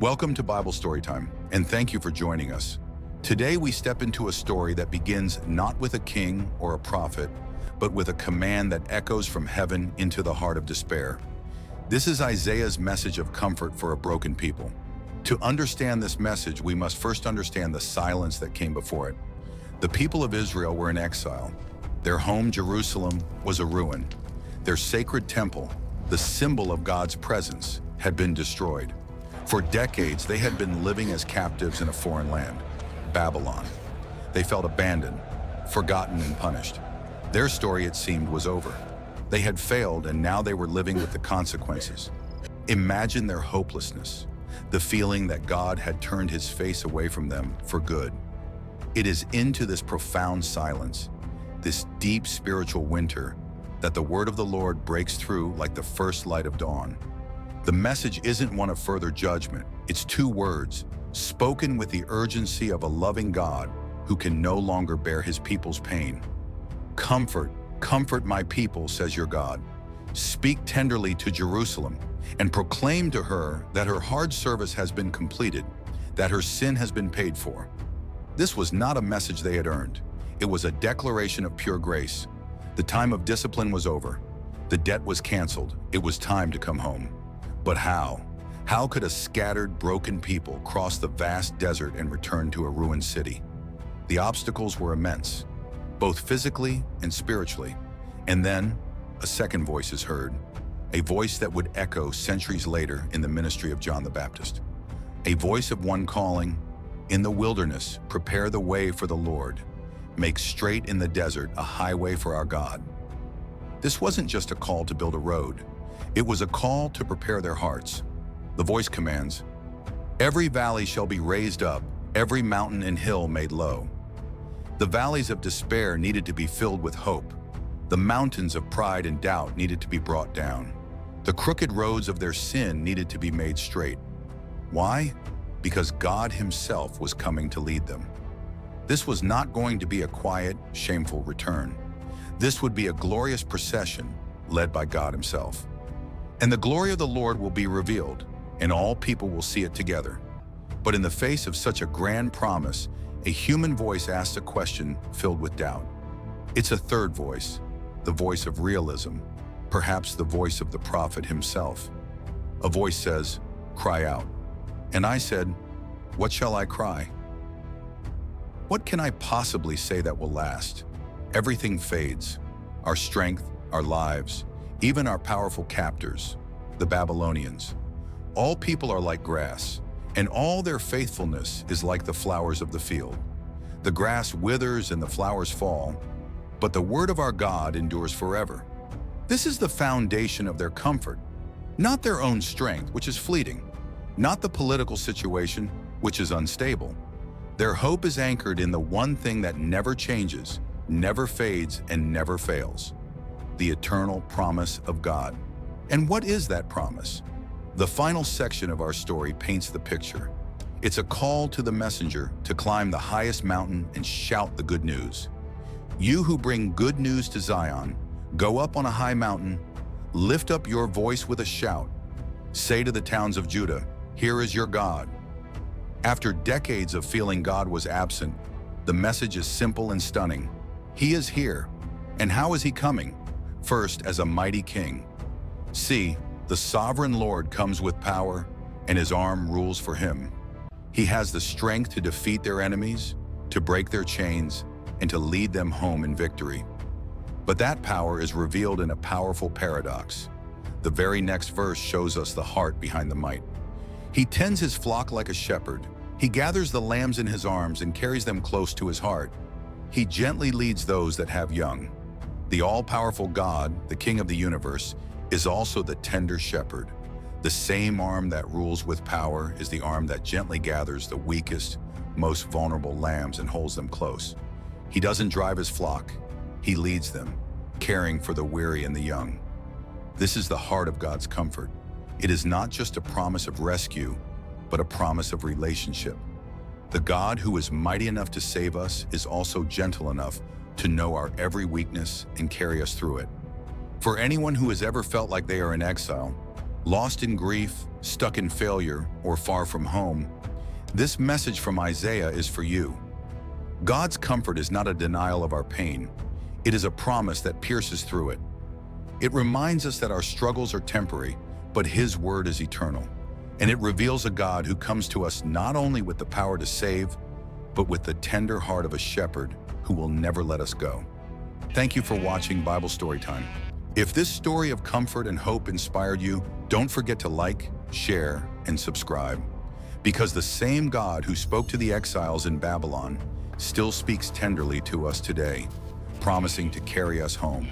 Welcome to Bible Storytime, and thank you for joining us. Today we step into a story that begins not with a king or a prophet, but with a command that echoes from heaven into the heart of despair. This is Isaiah's message of comfort for a broken people. To understand this message, we must first understand the silence that came before it. The people of Israel were in exile. Their home, Jerusalem, was a ruin. Their sacred temple, the symbol of God's presence, had been destroyed. For decades, they had been living as captives in a foreign land, Babylon. They felt abandoned, forgotten, and punished. Their story, it seemed, was over. They had failed, and now they were living with the consequences. Imagine their hopelessness, the feeling that God had turned his face away from them for good. It is into this profound silence, this deep spiritual winter, that the word of the Lord breaks through like the first light of dawn. The message isn't one of further judgment. It's two words, spoken with the urgency of a loving God who can no longer bear his people's pain. Comfort, comfort my people, says your God. Speak tenderly to Jerusalem and proclaim to her that her hard service has been completed, that her sin has been paid for. This was not a message they had earned. It was a declaration of pure grace. The time of discipline was over. The debt was canceled. It was time to come home. But how? How could a scattered, broken people cross the vast desert and return to a ruined city? The obstacles were immense, both physically and spiritually. And then, a second voice is heard, a voice that would echo centuries later in the ministry of John the Baptist. A voice of one calling, "In the wilderness, prepare the way for the Lord. Make straight in the desert a highway for our God." This wasn't just a call to build a road. It was a call to prepare their hearts. The voice commands, "Every valley shall be raised up, every mountain and hill made low." The valleys of despair needed to be filled with hope. The mountains of pride and doubt needed to be brought down. The crooked roads of their sin needed to be made straight. Why? Because God himself was coming to lead them. This was not going to be a quiet, shameful return. This would be a glorious procession led by God himself. And the glory of the Lord will be revealed, and all people will see it together. But in the face of such a grand promise, a human voice asks a question filled with doubt. It's a third voice, the voice of realism, perhaps the voice of the prophet himself. A voice says, "Cry out." And I said, "What shall I cry? What can I possibly say that will last?" Everything fades. Our strength, our lives, even our powerful captors, the Babylonians. All people are like grass, and all their faithfulness is like the flowers of the field. The grass withers and the flowers fall, but the word of our God endures forever. This is the foundation of their comfort, not their own strength, which is fleeting, not the political situation, which is unstable. Their hope is anchored in the one thing that never changes, never fades, and never fails: the eternal promise of God. And what is that promise? The final section of our story paints the picture. It's a call to the messenger to climb the highest mountain and shout the good news. You who bring good news to Zion, go up on a high mountain, lift up your voice with a shout. Say to the towns of Judah, "Here is your God." After decades of feeling God was absent, the message is simple and stunning. He is here. And how is he coming? First, as a mighty king. See, the sovereign Lord comes with power, and his arm rules for him. He has the strength to defeat their enemies, to break their chains, and to lead them home in victory. But that power is revealed in a powerful paradox. The very next verse shows us the heart behind the might. He tends his flock like a shepherd. He gathers the lambs in his arms and carries them close to his heart. He gently leads those that have young. The all-powerful God, the King of the universe, is also the tender shepherd. The same arm that rules with power is the arm that gently gathers the weakest, most vulnerable lambs and holds them close. He doesn't drive his flock. He leads them, caring for the weary and the young. This is the heart of God's comfort. It is not just a promise of rescue, but a promise of relationship. The God who is mighty enough to save us is also gentle enough to know our every weakness and carry us through it. For anyone who has ever felt like they are in exile, Lost in grief, stuck in failure, or far from home, this message from Isaiah is for you. God's comfort is not a denial of our pain. It is a promise that pierces through it. It reminds us that our struggles are temporary, but His word is eternal. And it reveals a God who comes to us not only with the power to save, but with the tender heart of a shepherd who will never let us go. Thank you for watching Bible Storytime. If this story of comfort and hope inspired you, don't forget to like, share, and subscribe. Because the same God who spoke to the exiles in Babylon still speaks tenderly to us today, promising to carry us home.